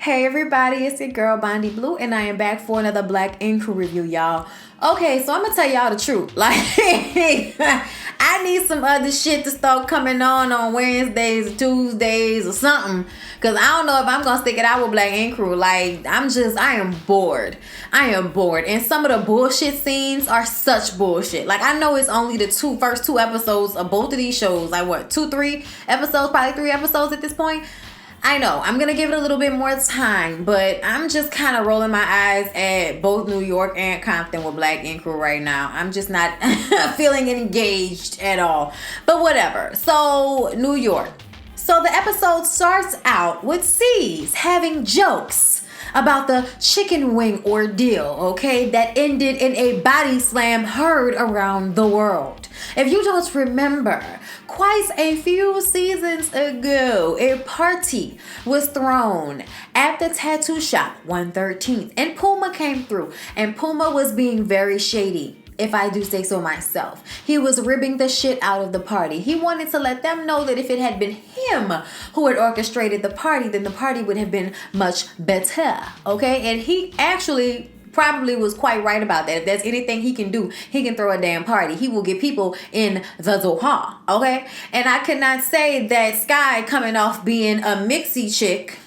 Hey everybody, it's your girl Bondy Blue, and I am back for another Black Ink review, y'all. Okay, so I'm gonna tell y'all the truth. Like, I need some other shit to start coming on Wednesdays, Tuesdays, or something. Cause I don't know if I'm gonna stick it out with Black Ink Crew. Like, I am bored. I am bored. And some of the bullshit scenes are such bullshit. Like, I know it's only the first two episodes of both of these shows. Like, what, 3 episodes? Probably 3 episodes at this point. I know, I'm going to give it a little bit more time, but I'm just kind of rolling my eyes at both New York and Compton with Black Ink Crew right now. I'm just not feeling engaged at all. But whatever. So, New York. So, the episode starts out with C's having jokes about the chicken wing ordeal, okay, that ended in a body slam heard around the world. If you don't remember, quite a few seasons ago, a party was thrown at the tattoo shop 113th, and Puma came through, and Puma was being very shady, if I do say so myself. He was ribbing the shit out of the party. He wanted to let them know that if it had been him who had orchestrated the party, then the party would have been much better, okay? And he actually probably was quite right about that. If there's anything he can do, he can throw a damn party. He will get people in the Zoha, okay? And I could not say that Sky, coming off being a mixy chick,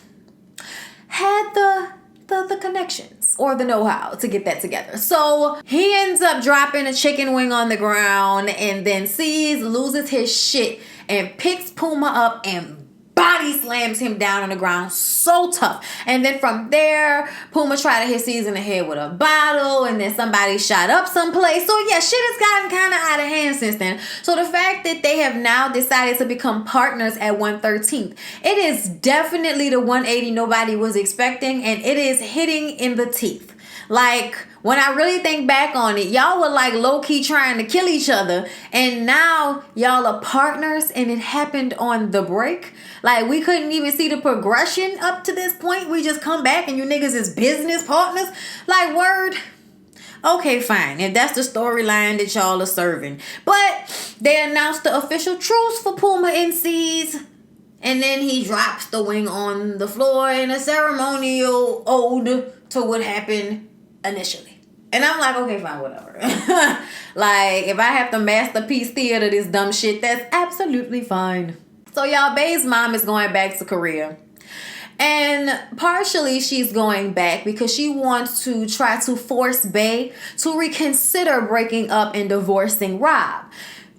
had the connections or the know-how to get that together. So he ends up dropping a chicken wing on the ground, and then loses his shit and picks Puma up and body slams him down on the ground so tough. And then from there, Puma tried to hit C's in the head with a bottle, and then somebody shot up someplace. So yeah, shit has gotten kind of out of hand since then. So the fact that they have now decided to become partners at 113th, it is definitely the 180 nobody was expecting, and it is hitting in the teeth. Like, when I really think back on it, y'all were like low-key trying to kill each other, and now y'all are partners, and it happened on the break. Like, we couldn't even see the progression up to this point. We just come back and you niggas is business partners. Like, word. Okay, fine. If that's the storyline that y'all are serving. But they announced the official truce for Puma and C's, and then he drops the wing on the floor in a ceremonial ode to what happened initially. And I'm like, okay, fine, whatever. Like, if I have to masterpiece theater this dumb shit, that's absolutely fine. So, y'all, Bae's mom is going back to Korea. And partially she's going back because she wants to try to force Bae to reconsider breaking up and divorcing Rob.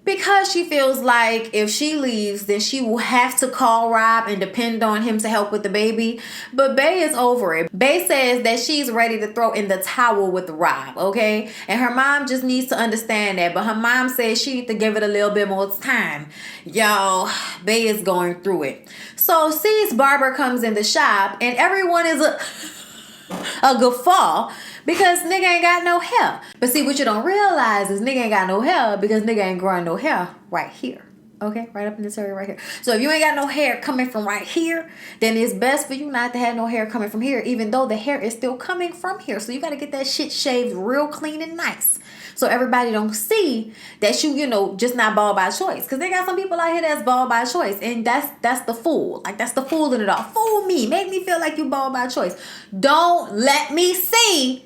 Because she feels like if she leaves, then she will have to call Rob and depend on him to help with the baby. But Bae is over it. Bae says that she's ready to throw in the towel with Rob, okay? And her mom just needs to understand that. But her mom says she needs to give it a little bit more time. Y'all, Bae is going through it. So C's barber comes in the shop, and everyone is a guffaw because nigga ain't got no hair. But see, what you don't realize is nigga ain't got no hair because nigga ain't growing no hair right here. Okay, right up in this area right here. So if you ain't got no hair coming from right here, then it's best for you not to have no hair coming from here, even though the hair is still coming from here. So you got to get that shit shaved real clean and nice, so everybody don't see that you just not bald by choice. Because they got some people out here that's bald by choice. And that's the fool. Like, that's the fool in it all. Fool me. Make me feel like you bald by choice. Don't let me see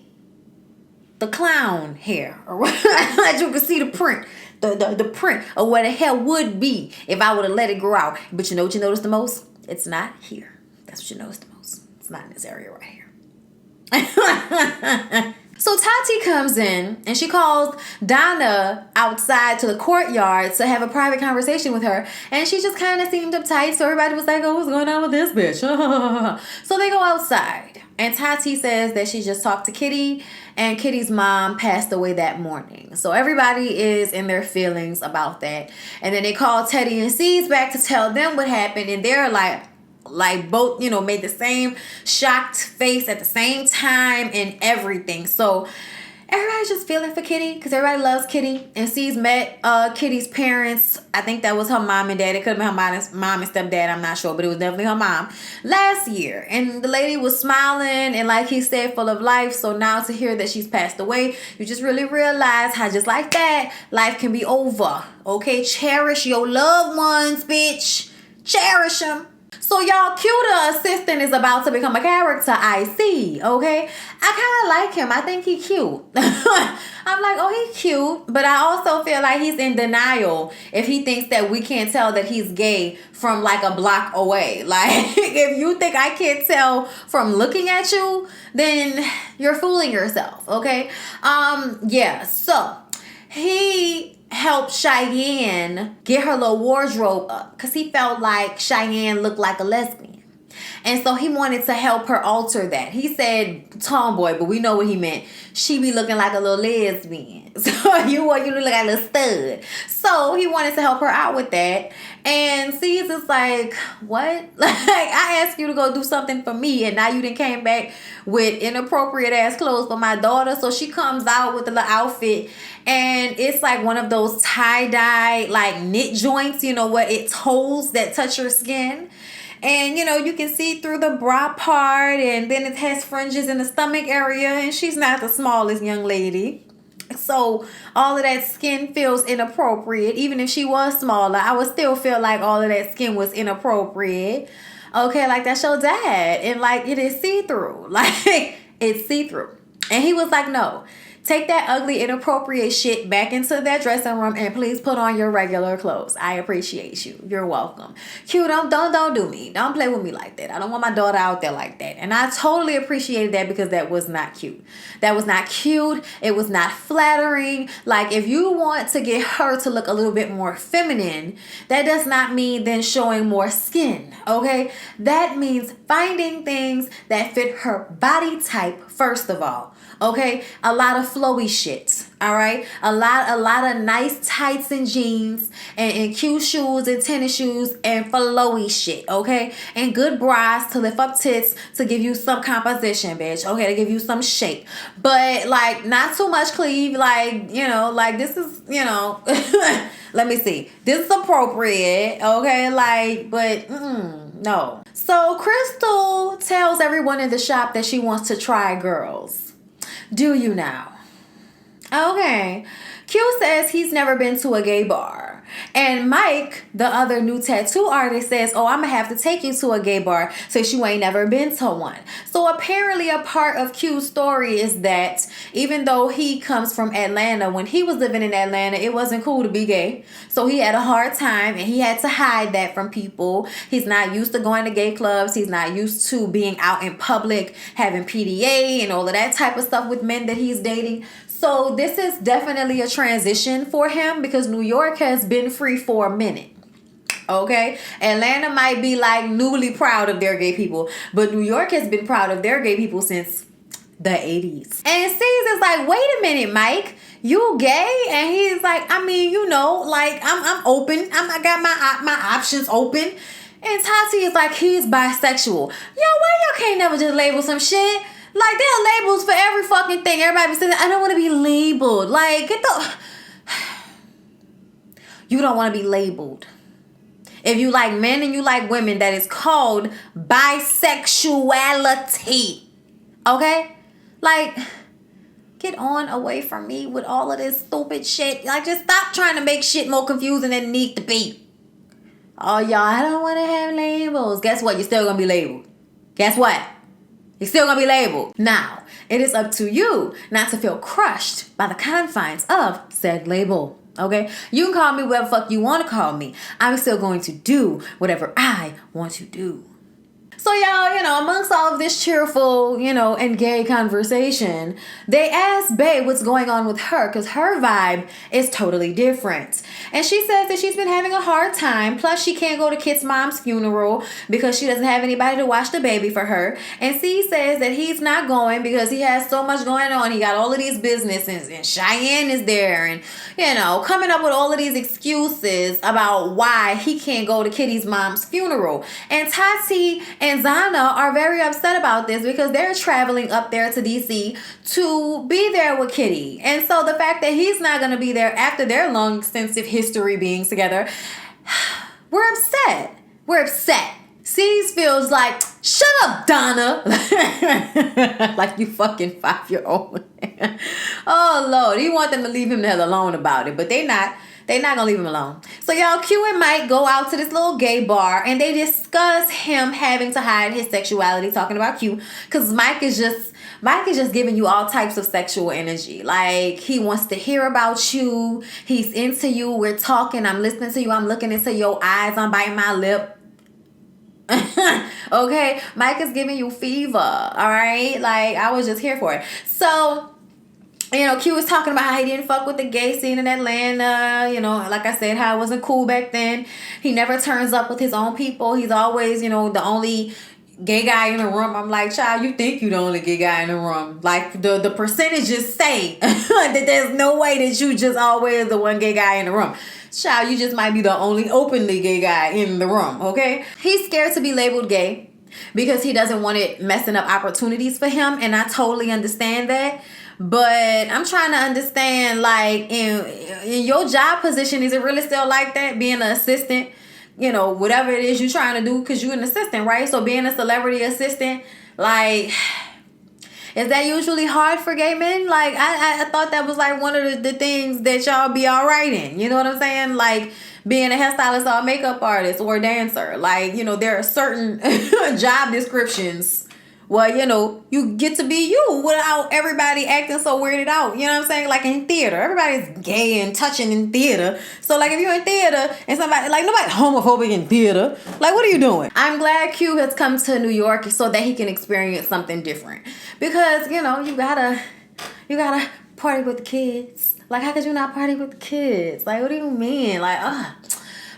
the clown hair. Or like you can see the print. The print of what the hair would be if I would have let it grow out. But you know what you notice the most? It's not here. That's what you notice the most. It's not in this area right here. So Tati comes in and she calls Donna outside to the courtyard to have a private conversation with her. And she just kind of seemed uptight. So everybody was like, oh, what's going on with this bitch? So they go outside. And Tati says that she just talked to Kitty, and Kitty's mom passed away that morning. So everybody is in their feelings about that. And then they call Teddy and C's back to tell them what happened. And they're like both, made the same shocked face at the same time and everything. So everybody's just feeling for Kitty because everybody loves Kitty. And C's met Kitty's parents. I think that was her mom and dad. It could have been her mom and stepdad. I'm not sure, but it was definitely her mom last year. And the lady was smiling and, like he said, full of life. So now to hear that she's passed away, you just really realize how just like that, life can be over. Okay, cherish your loved ones, bitch. Cherish them. So y'all, Q the assistant is about to become a character, I see, okay? I kind of like him. I think he cute. I'm like, oh, he cute. But I also feel like he's in denial if he thinks that we can't tell that he's gay from like a block away. Like, if you think I can't tell from looking at you, then you're fooling yourself, okay? Yeah, so he helped Cheyenne get her little wardrobe up because he felt like Cheyenne looked like a lesbian. And so he wanted to help her alter that. He said tomboy, but we know what he meant. She be looking like a little lesbian. So you want you to look like a little stud. So he wanted to help her out with that. And C's is like, what? Like, I asked you to go do something for me, and now you done came back with inappropriate ass clothes for my daughter. So she comes out with the little outfit, and it's like one of those tie-dye like knit joints, you know, where it's holes that touch your skin. And, you know, you can see through the bra part, and then it has fringes in the stomach area, and she's not the smallest young lady. So all of that skin feels inappropriate. Even if she was smaller, I would still feel like all of that skin was inappropriate. Okay, like that's your dad. And like it is see-through. Like it's see-through. And he was like, no. Take that ugly, inappropriate shit back into that dressing room and please put on your regular clothes. I appreciate you. You're welcome. Q, don't do me. Don't play with me like that. I don't want my daughter out there like that. And I totally appreciated that because that was not cute. That was not cute. It was not flattering. Like, if you want to get her to look a little bit more feminine, that does not mean then showing more skin, okay? That means finding things that fit her body type, first of all. Okay, a lot of flowy shit. All right, a lot of nice tights and jeans and cute shoes and tennis shoes and flowy shit. Okay, and good bras to lift up tits to give you some composition, bitch. Okay, to give you some shape, but like not too much cleave. Like, you know, like this is, you know. Let me see. This is appropriate. Okay, like, but no. So Crystal tells everyone in the shop that she wants to try girls. Do you now? Okay. Q says he's never been to a gay bar. And Mike, the other new tattoo artist, says, oh, I'm going to have to take you to a gay bar since you ain't never been to one. So apparently a part of Q's story is that even though he comes from Atlanta, when he was living in Atlanta, it wasn't cool to be gay. So he had a hard time and he had to hide that from people. He's not used to going to gay clubs. He's not used to being out in public, having PDA and all of that type of stuff with men that he's dating. So this is definitely a transition for him because New York has been free for a minute. Okay, Atlanta might be like newly proud of their gay people, but New York has been proud of their gay people since the 80s. And C's is like, wait a minute, Mike, you gay? And he's like, I mean, you know, like I'm open. I got my options open. And Tati is like, he's bisexual. Yo, why y'all can't never just label some shit? Like, there are labels for every fucking thing. Everybody says, I don't want to be labeled. Like, get the... You don't want to be labeled. If you like men and you like women, that is called bisexuality. Okay? Like, get on away from me with all of this stupid shit. Like, just stop trying to make shit more confusing than it needs to be. Oh, y'all, I don't want to have labels. Guess what? You're still going to be labeled. Guess what? You're still going to be labeled. Now, it is up to you not to feel crushed by the confines of said label. Okay? You can call me whatever fuck you want to call me. I'm still going to do whatever I want to do. So y'all, you know, amongst all of this cheerful, you know, and gay conversation, they asked Bae what's going on with her because her vibe is totally different. And she says that she's been having a hard time. Plus, she can't go to Kit's mom's funeral because she doesn't have anybody to watch the baby for her. And C says that he's not going because he has so much going on. He got all of these businesses and Cheyenne is there and, you know, coming up with all of these excuses about why he can't go to Kitty's mom's funeral. And Tati and Zana are very upset about this because they're traveling up there to DC to be there with Kitty. And so the fact that he's not going to be there after their long, extensive history being together, we're upset. We're upset. C's feels like, shut up, Donna. Like you fucking 5-year-old. Oh, Lord. He want them to leave him the hell alone about it. But they not. They not gonna leave him alone. So y'all, Q and Mike go out to this little gay bar and they discuss him having to hide his sexuality, talking about Q, because Mike is just giving you all types of sexual energy. Like, he wants to hear about you. He's into you. We're talking. I'm listening to you. I'm looking into your eyes. I'm biting my lip. Okay? Mike is giving you fever. All right? Like, I was just here for it. So, you know, Q was talking about how he didn't fuck with the gay scene in Atlanta. You know, like I said, how it wasn't cool back then. He never turns up with his own people. He's always, you know, the only gay guy in the room. I'm like, child, you think you the only gay guy in the room. Like, the percentages say that there's no way that you just always the one gay guy in the room. Child, you just might be the only openly gay guy in the room, okay? He's scared to be labeled gay because he doesn't want it messing up opportunities for him, and I totally understand that. But I'm trying to understand, like, in your job position, is it really still like that, being an assistant? You know, whatever it is you're trying to do, because you're an assistant, right? So being a celebrity assistant, like, is that usually hard for gay men? Like, I thought that was like one of the things that y'all be all right in. You know what I'm saying? Like, being a hairstylist or a makeup artist or a dancer. Like, you know, there are certain job descriptions. Well, you know, you get to be you without everybody acting so weirded out. You know what I'm saying? Like in theater, everybody's gay and touching in theater. So like if you're in theater and somebody, like nobody's homophobic in theater. Like, what are you doing? I'm glad Q has come to New York so that he can experience something different. Because, you know, you gotta party with the kids. Like, how could you not party with the kids? Like, what do you mean? Like,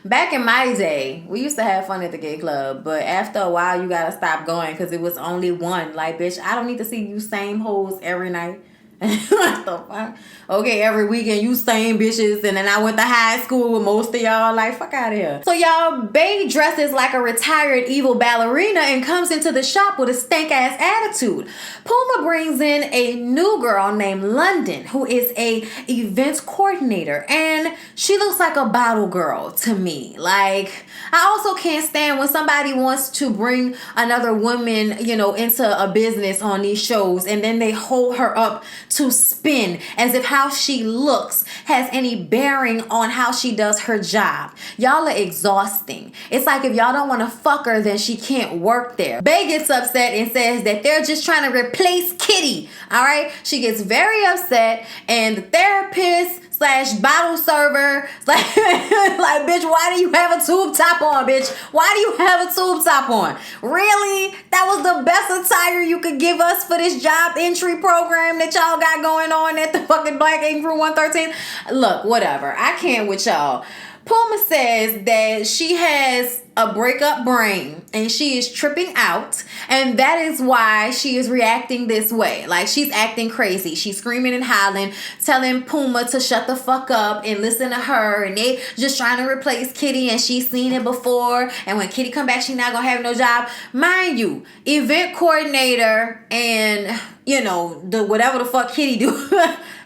back in my day, we used to have fun at the gay club, but after a while, you gotta stop going because it was only one. Like, bitch, I don't need to see you same hoes every night. What the fuck? Okay, every weekend you same bitches, and then I went to high school with most of y'all. Like, fuck out of here. So y'all, Bae dresses like a retired evil ballerina and comes into the shop with a stank ass attitude. Puma brings in a new girl named London, who is a events coordinator, and she looks like a bottle girl to me. Like, I also can't stand when somebody wants to bring another woman, you know, into a business on these shows, and then they hold her up to spin as if how she looks has any bearing on how she does her job. Y'all are exhausting. It's like if y'all don't want to fuck her, then she can't work there. Bae gets upset and says that they're just trying to replace Kitty. All right? She gets very upset, and the therapist / bottle server like bitch, why do you have a tube top on, bitch? Why do you have a tube top on? Really? That was the best attire you could give us for this job entry program that y'all got going on at the fucking Black Ink Crew 113? Look, whatever. I can't with y'all. Puma says that she has a breakup brain and she is tripping out, and that is why she is reacting this way. Like, she's acting crazy. She's screaming and hollering, telling Puma to shut the fuck up and listen to her, and they just trying to replace Kitty, and she's seen it before, and when Kitty come back, she not gonna have no job. Mind you, event coordinator and, you know, the whatever the fuck Kitty do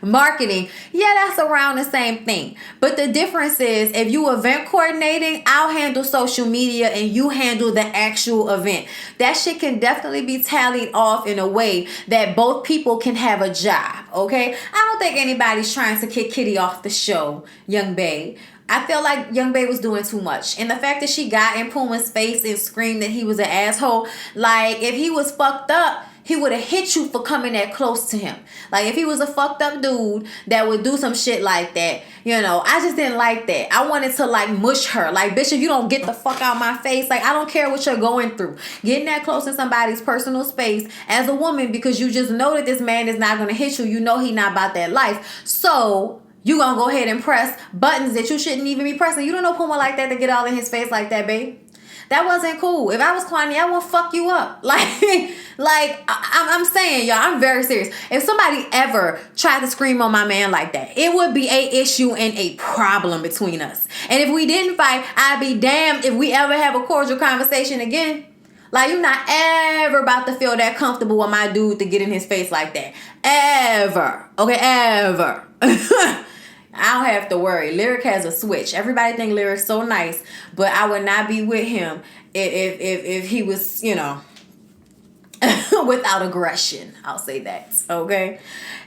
marketing, yeah, that's around the same thing. But the difference is, if you event coordinating, I'll handle social media and you handle the actual event. That shit can definitely be tallied off in a way that both people can have a job, okay? I don't think anybody's trying to kick Kitty off the show, Young Bae. I feel like Young Bae was doing too much. And the fact that she got in Puma's face and screamed that he was an asshole, like, if he was fucked up, he would have hit you for coming that close to him. Like, if he was a fucked up dude that would do some shit like that, you know, I just didn't like that. I wanted to, like, mush her. Like, bitch, if you don't get the fuck out my face, like, I don't care what you're going through. Getting that close in somebody's personal space as a woman because you just know that this man is not going to hit you. You know he not about that life. So you gonna go ahead and press buttons that you shouldn't even be pressing. You don't know Puma like that to get all in his face like that, babe. That wasn't cool. If I was Kwani, I would fuck you up. I'm saying, y'all, I'm very serious. If somebody ever tried to scream on my man like that, it would be a issue and a problem between us. And if we didn't fight, I'd be damned if we ever have a cordial conversation again. Like, you're not ever about to feel that comfortable with my dude to get in his face like that. Ever. Okay, ever. I don't have to worry. Lyric has a switch. Everybody think Lyric's so nice, but I would not be with him if he was, you know, without aggression. I'll say that. Okay.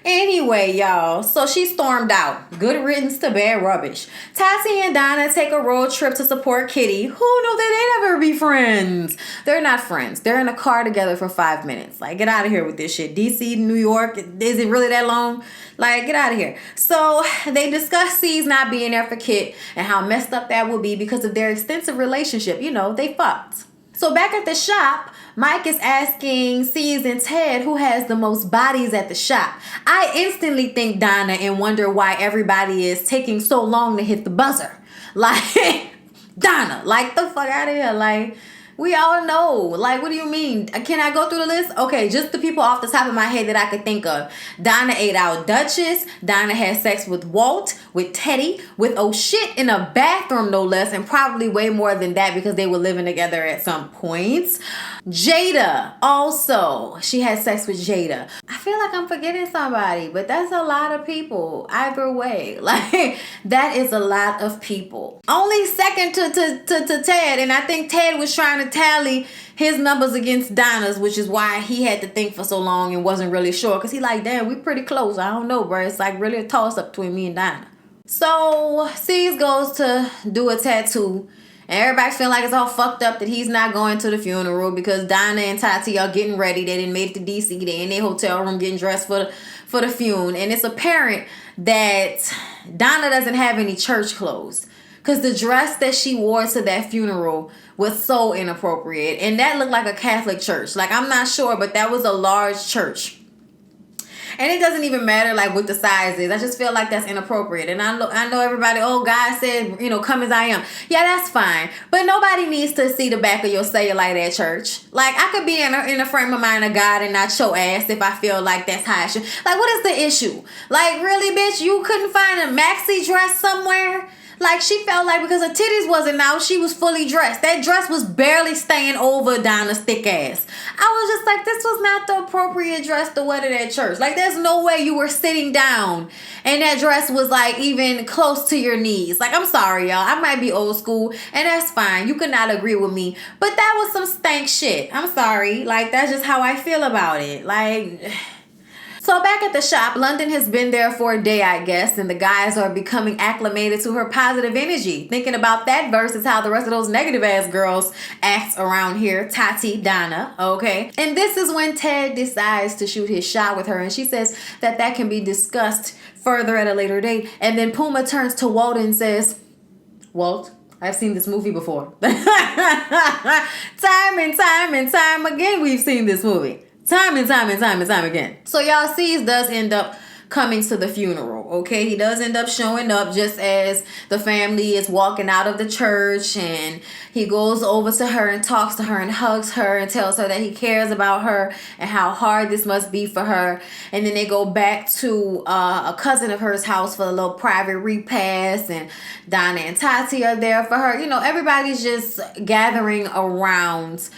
Anyway, y'all, so she stormed out. Good riddance to bad rubbish. Tati and Donna take a road trip to support Kitty. Who knew that they'd ever be friends? They're not friends. They're in a car together for 5 minutes. Like, get out of here with this shit. DC, New York, is it really that long? Like, get out of here. So they discuss C's not being there for Kit and how messed up that will be because of their extensive relationship. You know, they fucked. So back at the shop, Mike is asking C's and Ted who has the most bodies at the shop. I instantly think Donna and wonder why everybody is taking so long to hit the buzzer. Like, Donna, like, the fuck out of here. Like, we all know. Like, what do you mean? Can I go through the list? Okay, just the people off the top of my head that I could think of. Donna ate out Duchess. Donna had sex with Walt, with Teddy, with oh shit in a bathroom, no less, and probably way more than that because they were living together at some points. Jada, also. She had sex with Jada. I feel like I'm forgetting somebody, but that's a lot of people. Either way. Like, that is a lot of people. Only second to Ted, and I think Ted was trying to tally his numbers against Donna's, which is why he had to think for so long and wasn't really sure. Because he like, damn, we pretty close. I don't know, bro. It's like really a toss-up between me and Donna. So, C's goes to do a tattoo. And everybody feel like it's all fucked up that he's not going to the funeral because Donna and Tati are getting ready. They didn't make it to DC. They in their hotel room getting dressed for the funeral. And it's apparent that Donna doesn't have any church clothes because the dress that she wore to that funeral was so inappropriate. And that looked like a Catholic church. Like, I'm not sure, but that was a large church. And it doesn't even matter like what the size is. I just feel like that's inappropriate. And I know everybody, oh, God said, you know, come as I am. Yeah, that's fine. But nobody needs to see the back of your cellulite at church. Like, I could be in a frame of mind of God and not show ass if I feel like that's how I should. Like, what is the issue? Like, really, bitch, you couldn't find a maxi dress somewhere? Like, she felt like because her titties wasn't out, she was fully dressed. That dress was barely staying over Donna's thick ass. I was just like, this was not the appropriate dress to wear to that church. Like, there's no way you were sitting down and that dress was, like, even close to your knees. Like, I'm sorry, y'all. I might be old school, and that's fine. You could not agree with me. But that was some stank shit. I'm sorry. Like, that's just how I feel about it. Like... So back at the shop, London has been there for a day, I guess, and the guys are becoming acclimated to her positive energy. Thinking about that versus how the rest of those negative ass girls act around here. Tati, Donna, okay? And this is when Ted decides to shoot his shot with her, and she says that can be discussed further at a later date. And then Puma turns to Walt and says, Walt, I've seen this movie before. Time and time again, we've seen this movie. Time and time again. So y'all, C's does end up coming to the funeral, okay? He does end up showing up just as the family is walking out of the church, and he goes over to her and talks to her and hugs her and tells her that he cares about her and how hard this must be for her. And then they go back to a cousin of hers house for a little private repast, and Donna and Tati are there for her. You know, everybody's just gathering around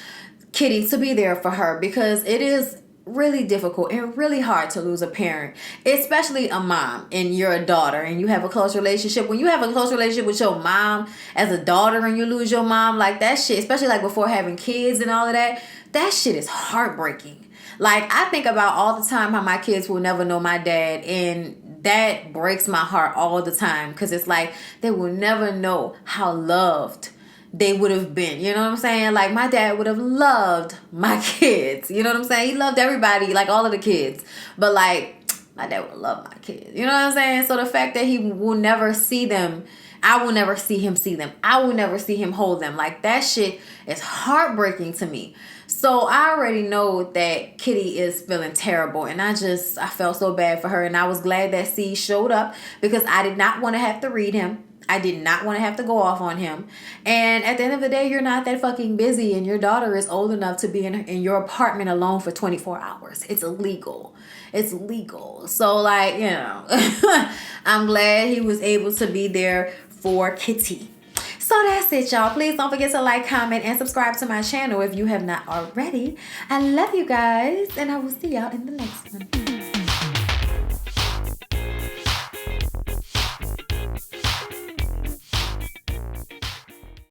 Kitty to be there for her because it is really difficult and really hard to lose a parent, especially a mom, and you're a daughter and you have a close relationship. When you have a close relationship with your mom as a daughter and you lose your mom, like that shit, especially like before having kids and all of that, that shit is heartbreaking. Like, I think about all the time how my kids will never know my dad, and that breaks my heart all the time because it's like they will never know how loved they would have been. You know what I'm saying? Like, my dad would have loved my kids. You know what I'm saying? He loved everybody, like all of the kids. But like, my dad would have loved my kids. You know what I'm saying? So the fact that he will never see them, I will never see him see them. I will never see him hold them. Like, that shit is heartbreaking to me. So I already know that Kitty is feeling terrible, and I felt so bad for her, and I was glad that C showed up because I did not want to have to read him. I did not want to have to go off on him. And at the end of the day, you're not that fucking busy, and your daughter is old enough to be in your apartment alone for 24 hours. It's illegal. It's legal. So, like, you know, I'm glad he was able to be there for Kitty. So that's it, y'all. Please don't forget to like, comment, and subscribe to my channel if you have not already. I love you guys, and I will see y'all in the next one.